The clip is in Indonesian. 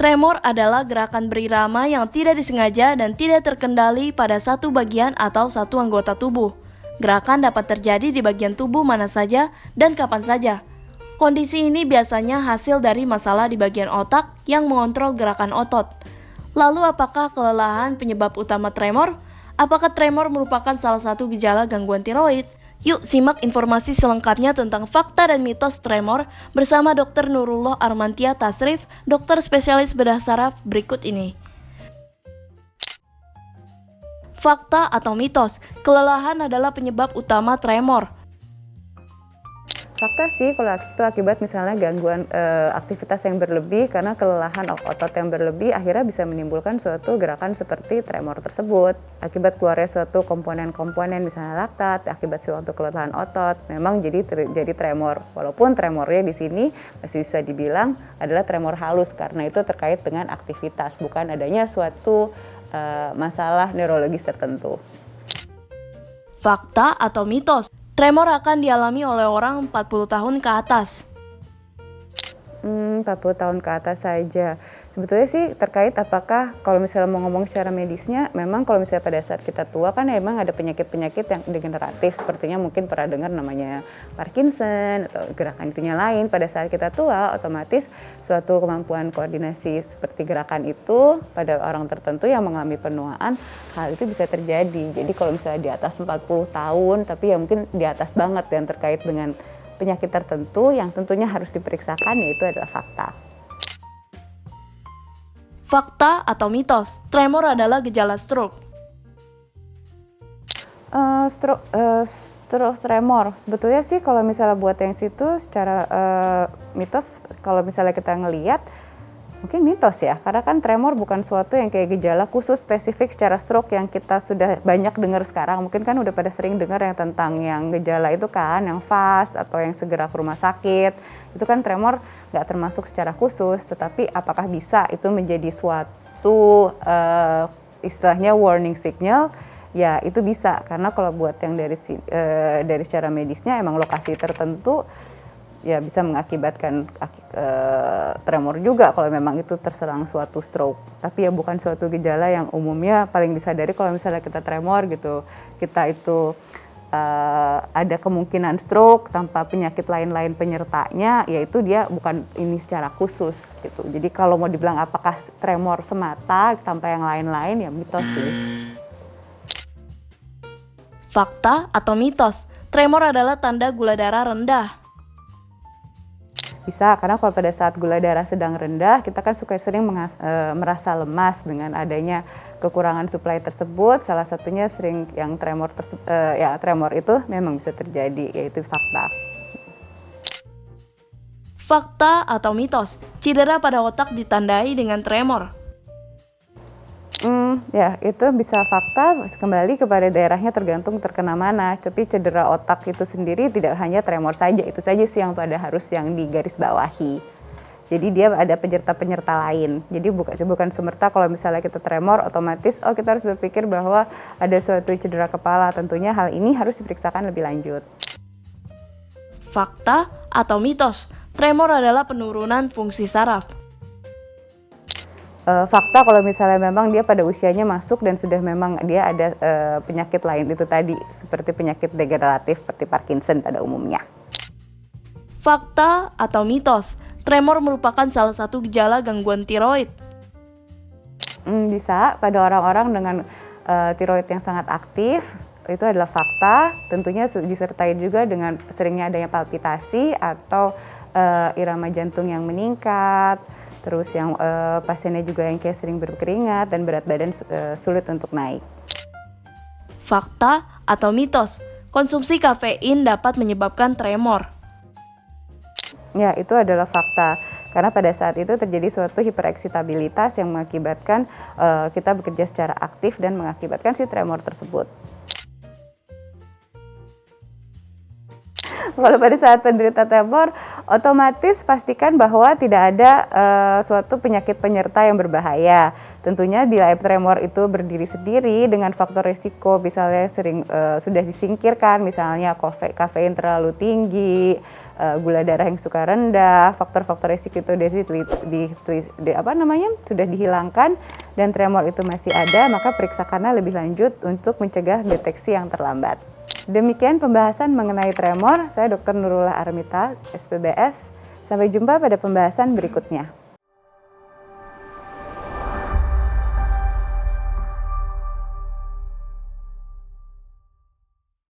Tremor adalah gerakan berirama yang tidak disengaja dan tidak terkendali pada satu bagian atau satu anggota tubuh. Gerakan dapat terjadi di bagian tubuh mana saja dan kapan saja. Kondisi ini biasanya hasil dari masalah di bagian otak yang mengontrol gerakan otot. Lalu apakah kelelahan penyebab utama tremor? Apakah tremor merupakan salah satu gejala gangguan tiroid? Yuk simak informasi selengkapnya tentang fakta dan mitos tremor bersama Dr. Nurullah Armantia Tasrif, dokter spesialis bedah saraf berikut ini. Fakta atau mitos, kelelahan adalah penyebab utama tremor. Fakta sih kalau itu akibat misalnya gangguan aktivitas yang berlebih karena kelelahan otot yang berlebih akhirnya bisa menimbulkan suatu gerakan seperti tremor tersebut. Akibat keluarnya suatu komponen-komponen misalnya laktat, akibat suatu kelelahan otot memang jadi tremor. Walaupun tremornya di sini masih bisa dibilang adalah tremor halus karena itu terkait dengan aktivitas, bukan adanya suatu masalah neurologis tertentu. Fakta atau mitos, tremor akan dialami oleh orang 40 tahun ke atas. 40 tahun ke atas saja. Sebetulnya sih terkait apakah kalau misalnya mau ngomong secara medisnya, memang kalau misalnya pada saat kita tua kan memang ada penyakit-penyakit yang degeneratif, sepertinya mungkin pernah dengar namanya Parkinson atau gerakan itunya lain. Pada saat kita tua otomatis suatu kemampuan koordinasi seperti gerakan itu pada orang tertentu yang mengalami penuaan, hal itu bisa terjadi. Jadi kalau misalnya di atas 40 tahun tapi ya mungkin di atas banget yang terkait dengan penyakit tertentu yang tentunya harus diperiksakan, yaitu adalah fakta. Fakta atau mitos, tremor adalah gejala stroke. Stroke tremor, sebetulnya sih kalau misalnya buat yang situ secara mitos, kalau misalnya kita ngelihat mungkin mitos ya, karena kan tremor bukan suatu yang kayak gejala khusus spesifik secara stroke yang kita sudah banyak dengar sekarang. Mungkin kan udah pada sering dengar yang tentang yang gejala itu kan, yang fast atau yang segera ke rumah sakit. Itu kan tremor nggak termasuk secara khusus, tetapi apakah bisa itu menjadi suatu istilahnya warning signal? Ya itu bisa, karena kalau buat yang dari secara medisnya emang lokasi tertentu ya bisa mengakibatkan tremor juga kalau memang itu terserang suatu stroke. Tapi ya bukan suatu gejala yang umumnya paling disadari kalau misalnya kita tremor gitu. Kita itu ada kemungkinan stroke tanpa penyakit lain-lain penyertanya, yaitu dia bukan ini secara khusus gitu. Jadi kalau mau dibilang apakah tremor semata tanpa yang lain-lain, ya mitos sih. Fakta atau mitos, tremor adalah tanda gula darah rendah. Bisa, karena kalau pada saat gula darah sedang rendah, kita kan sering merasa lemas dengan adanya kekurangan suplai tersebut. Salah satunya sering yang tremor itu memang bisa terjadi, yaitu fakta. Fakta atau mitos, cedera pada otak ditandai dengan tremor. Ya itu bisa fakta, kembali kepada daerahnya tergantung terkena mana. Tapi cedera otak itu sendiri tidak hanya tremor saja, itu saja sih yang harus yang digarisbawahi. Jadi dia ada penyerta-penyerta lain. Jadi bukan semerta kalau misalnya kita tremor otomatis kita harus berpikir bahwa ada suatu cedera kepala. Tentunya hal ini harus diperiksakan lebih lanjut. Fakta atau mitos, tremor adalah penurunan fungsi saraf. Fakta kalau misalnya memang dia pada usianya masuk dan sudah memang dia ada penyakit lain itu tadi, seperti penyakit degeneratif seperti Parkinson pada umumnya. Fakta atau mitos, tremor merupakan salah satu gejala gangguan tiroid. Bisa pada orang-orang dengan tiroid yang sangat aktif, itu adalah fakta. Tentunya disertai juga dengan seringnya adanya palpitasi atau irama jantung yang meningkat. Terus yang pasiennya juga yang kayak sering berkeringat dan berat badan sulit untuk naik. Fakta atau mitos, konsumsi kafein dapat menyebabkan tremor. Ya, itu adalah fakta. Karena pada saat itu terjadi suatu hipereksitabilitas yang mengakibatkan kita bekerja secara aktif dan mengakibatkan si tremor tersebut. Kalau pada saat penderita tremor, otomatis pastikan bahwa tidak ada suatu penyakit penyerta yang berbahaya. Tentunya bila tremor itu berdiri sendiri dengan faktor risiko misalnya sudah disingkirkan, misalnya kafein terlalu tinggi, gula darah yang suka rendah, faktor-faktor risiko itu sudah dihilangkan dan tremor itu masih ada, maka periksakanlah lebih lanjut untuk mencegah deteksi yang terlambat. Demikian pembahasan mengenai tremor. Saya Dr. Nurullah Armita, SPBS. Sampai jumpa pada pembahasan berikutnya.